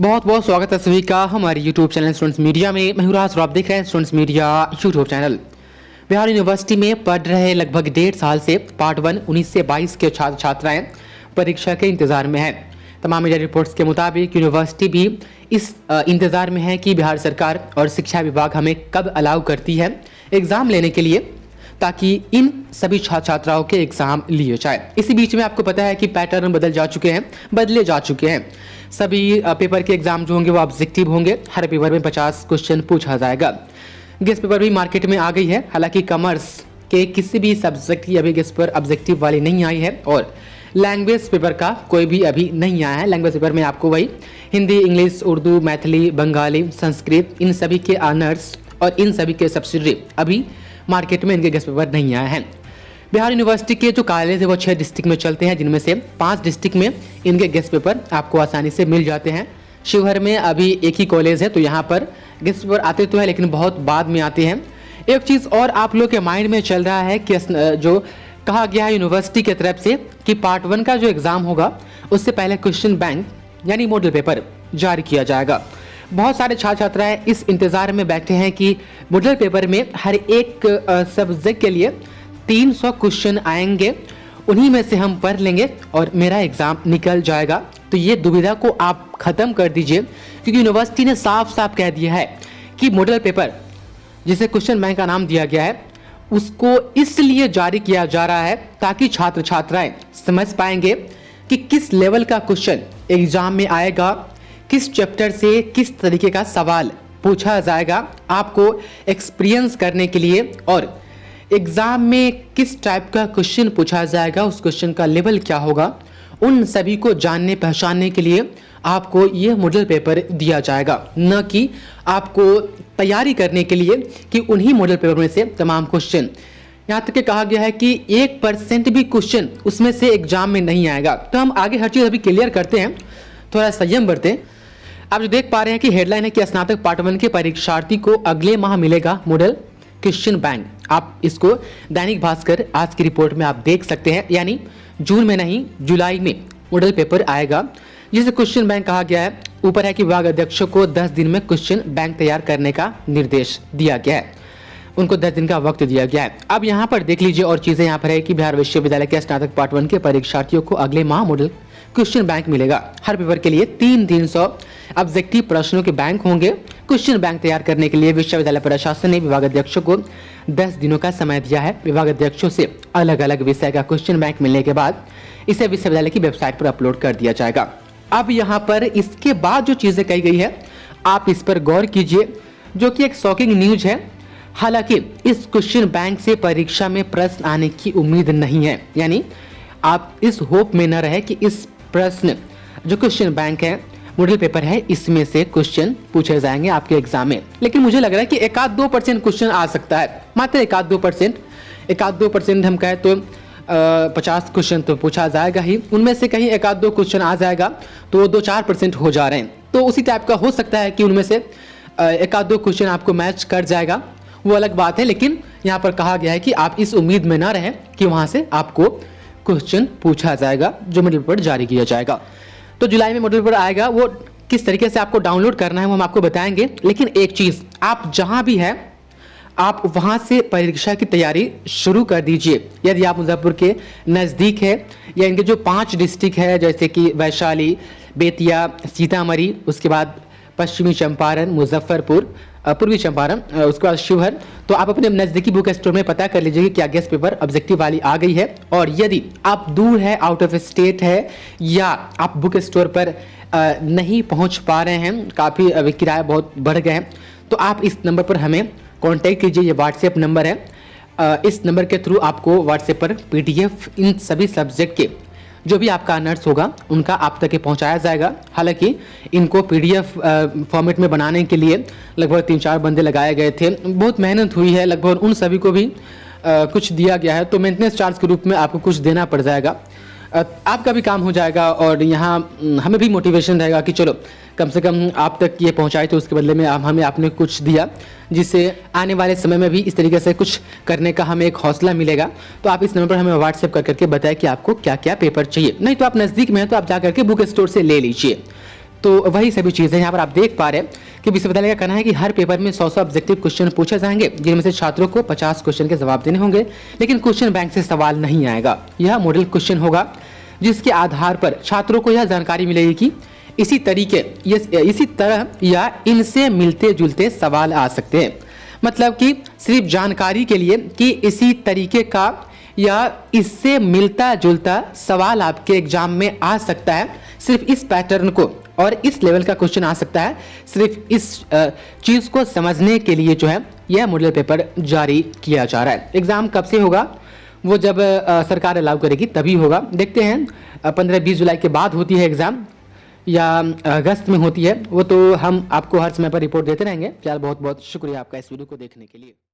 बहुत बहुत स्वागत है सभी का हमारे YouTube चैनल स्टूडेंट्स मीडिया में। मैं राज और आप देख रहे हैं students media YouTube channel. Bihar university में पढ़ रहे लगभग 1.5 साल से पार्ट 1 19 से 22 के छात्र छात्राएं परीक्षा के इंतजार में हैं। तमाम मीडिया रिपोर्ट्स के मुताबिक यूनिवर्सिटी भी इस इंतजार में है कि बिहार सरकार और शिक्षा विभाग हमें कब अलाउ करती है एग्ज़ाम लेने के लिए, ताकि इन सभी छात्र छात्राओं के एग्ज़ाम लिए जाए। इसी बीच में आपको पता है कि पैटर्न बदले जा चुके हैं। सभी पेपर के एग्ज़ाम जो होंगे वो ऑब्जेक्टिव होंगे। हर पेपर में 50 क्वेश्चन पूछा जाएगा। गेस्ट पेपर भी मार्केट में आ गई है। हालांकि कॉमर्स के किसी भी सब्जेक्ट की अभी गेस्ट पेपर ऑब्जेक्टिव वाली नहीं आई है और लैंग्वेज पेपर का कोई भी अभी नहीं आया है। लैंग्वेज पेपर में आपको वही हिंदी, इंग्लिश, उर्दू, मैथिली, बंगाली, संस्कृत, इन सभी के ऑनर्स और इन सभी के सब्सिडरी अभी मार्केट में इनके गेस्ट पेपर नहीं आए हैं। बिहार यूनिवर्सिटी के जो कॉलेज है वो 6 डिस्ट्रिक्ट में चलते हैं, जिनमें से 5 डिस्ट्रिक्ट में इनके गेस्ट पेपर आपको आसानी से मिल जाते हैं। शिवहर में अभी एक ही कॉलेज है, तो यहाँ पर गेस्ट पेपर आते तो है लेकिन बहुत बाद में आते हैं। एक चीज़ और आप लोग के माइंड में चल रहा है कि जो कहा गया है यूनिवर्सिटी की तरफ से कि पार्ट 1 का जो एग्ज़ाम होगा उससे पहले क्वेश्चन बैंक यानी मॉडल पेपर जारी किया जाएगा। बहुत सारे छात्र छात्राएँ इस इंतज़ार में बैठे हैं कि मॉडल पेपर में हर एक सब्जेक्ट के लिए 300 क्वेश्चन आएंगे, उन्हीं में से हम पढ़ लेंगे और मेरा एग्ज़ाम निकल जाएगा। तो ये दुविधा को आप ख़त्म कर दीजिए, क्योंकि यूनिवर्सिटी ने साफ साफ कह दिया है कि मॉडल पेपर जिसे क्वेश्चन बैंक का नाम दिया गया है उसको इसलिए जारी किया जा रहा है ताकि छात्र छात्राएं समझ पाएंगे कि किस लेवल का क्वेश्चन एग्ज़ाम में आएगा, किस चैप्टर से किस तरीके का सवाल पूछा जाएगा, आपको एक्सपीरियंस करने के लिए और एग्ज़ाम में किस टाइप का क्वेश्चन पूछा जाएगा, उस क्वेश्चन का लेवल क्या होगा, उन सभी को जानने पहचानने के लिए आपको ये मॉडल पेपर दिया जाएगा, न कि आपको तैयारी करने के लिए कि उन्हीं मॉडल पेपर में से तमाम क्वेश्चन। यहाँ तक कि कहा गया है कि 1% भी क्वेश्चन उसमें से एग्जाम में नहीं आएगा। तो हम आगे हर चीज़ अभी क्लियर करते हैं, थोड़ा संयम बरतें। आप जो देख पा रहे हैं कि हेडलाइन है कि स्नातक पार्ट 1 के परीक्षार्थी को अगले माह मिलेगा मॉडल क्वेश्चन बैंक। आप इसको दैनिक भास्कर आज की रिपोर्ट में आप देख सकते हैं, यानी जून में नहीं जुलाई में मॉडल पेपर आएगा, जिसे क्वेश्चन बैंक कहा गया है। ऊपर है कि विभाग अध्यक्षों को 10 दिन में क्वेश्चन बैंक तैयार करने का निर्देश दिया गया है, उनको 10 दिन का वक्त दिया गया है। अब यहाँ पर देख लीजिए और चीज़ें यहाँ पर है कि बिहार विश्वविद्यालय के स्नातक पार्ट 1 के परीक्षार्थियों को अगले माह मॉडल क्वेश्चन बैंक मिलेगा। हर पेपर के लिए 300 ऑब्जेक्टिव प्रश्नों के बैंक होंगे। क्वेश्चन बैंक तैयार करने के लिए विश्वविद्यालय प्रशासन ने विभाग अध्यक्षों को 10 दिनों का समय दिया है। विभाग अध्यक्षों से अलग अलग विषय का क्वेश्चन बैंक मिलने के बाद इसे विश्वविद्यालय की वेबसाइट पर अपलोड कर दिया जाएगा। अब यहाँ पर इसके बाद जो चीज़ें कही गई है आप इस पर गौर कीजिए, जो कि एक शॉकिंग न्यूज है। हालांकि इस क्वेश्चन बैंक से परीक्षा में प्रश्न आने की उम्मीद नहीं है, यानी आप इस होप में न रहे कि इस प्रश्न जो क्वेश्चन बैंक है मॉडल पेपर है इसमें से क्वेश्चन पूछे जाएंगे आपके एग्जाम में। लेकिन मुझे लग रहा है कि 1-2% क्वेश्चन आ सकता है, मात्र 1-2% हम कहें तो 50 क्वेश्चन तो पूछा जाएगा ही, उनमें से कहीं 1-2 क्वेश्चन आ जाएगा तो 2-4% हो जा रहे हैं। तो उसी टाइप का हो सकता है कि उनमें से 1-2 क्वेश्चन आपको मैच कर जाएगा, वो अलग बात है। लेकिन यहाँ पर कहा गया है कि आप इस उम्मीद में ना रहें कि वहाँ से आपको क्वेश्चन पूछा जाएगा जो मॉडल पेपर जारी किया जाएगा। तो जुलाई में मॉडल पेपर आएगा, वो किस तरीके से आपको डाउनलोड करना है वो हम आपको बताएंगे। लेकिन एक चीज़, आप जहां भी हैं आप वहां से परीक्षा की तैयारी शुरू कर दीजिए। यदि आप मुजफ्फरपुर के नज़दीक है या इनके जो 5 डिस्ट्रिक्ट है जैसे कि वैशाली, बेतिया, सीतामढ़ी, उसके बाद पश्चिमी चंपारण, मुजफ्फरपुर, पूर्वी चंपारण, उसके बाद शिवहर, तो आप अपने नज़दीकी बुक स्टोर में पता कर लीजिए कि क्या गेस्ट पेपर ऑब्जेक्टिव वाली आ गई है। और यदि आप दूर है, आउट ऑफ स्टेट है, या आप बुक स्टोर पर नहीं पहुंच पा रहे हैं, काफ़ी अभी किराया बहुत बढ़ गए हैं, तो आप इस नंबर पर हमें कांटेक्ट कीजिए। ये व्हाट्सएप नंबर है, इस नंबर के थ्रू आपको व्हाट्सएप पर PDF इन सभी सब्जेक्ट के जो भी आपका ऑनर्स होगा उनका आप तक पहुंचाया जाएगा। हालांकि इनको PDF फॉर्मेट में बनाने के लिए लगभग 3-4 बंदे लगाए गए थे, बहुत मेहनत हुई है, लगभग उन सभी को भी कुछ दिया गया है, तो मेंटेनेंस चार्ज के रूप में आपको कुछ देना पड़ जाएगा। आपका भी काम हो जाएगा और यहाँ हमें भी मोटिवेशन रहेगा कि चलो कम से कम आप तक ये पहुँचाए, तो उसके बदले में हमें आपने कुछ दिया, जिससे आने वाले समय में भी इस तरीके से कुछ करने का हमें एक हौसला मिलेगा। तो आप इस नंबर पर हमें व्हाट्सएप कर करके बताएं कि आपको क्या क्या पेपर चाहिए। नहीं तो आप नज़दीक में हैं तो आप जा करके बुक स्टोर से ले लीजिए। तो वही सभी चीज़ें यहाँ पर आप देख पा रहे हैं कि विश्वविद्यालय का कहना है कि हर पेपर में 100 ऑब्जेक्टिव क्वेश्चन पूछे जाएंगे, जिनमें से छात्रों को 50 क्वेश्चन के जवाब देने होंगे, लेकिन क्वेश्चन बैंक से सवाल नहीं आएगा। यह मॉडल क्वेश्चन होगा जिसके आधार पर छात्रों को यह जानकारी मिलेगी कि इसी तरह या इनसे मिलते जुलते सवाल आ सकते हैं। मतलब कि सिर्फ जानकारी के लिए कि इसी तरीके का या इससे मिलता जुलता सवाल आपके एग्जाम में आ सकता है, सिर्फ इस पैटर्न को और इस लेवल का क्वेश्चन आ सकता है, सिर्फ इस चीज़ को समझने के लिए जो है यह मॉडल पेपर जारी किया जा रहा है। एग्ज़ाम कब से होगा? वो जब सरकार अलाउ करेगी तभी होगा। देखते हैं 15-20 जुलाई के बाद होती है एग्ज़ाम या अगस्त में होती है, वो तो हम आपको हर समय पर रिपोर्ट देते रहेंगे। फिलहाल बहुत बहुत शुक्रिया आपका इस वीडियो को देखने के लिए।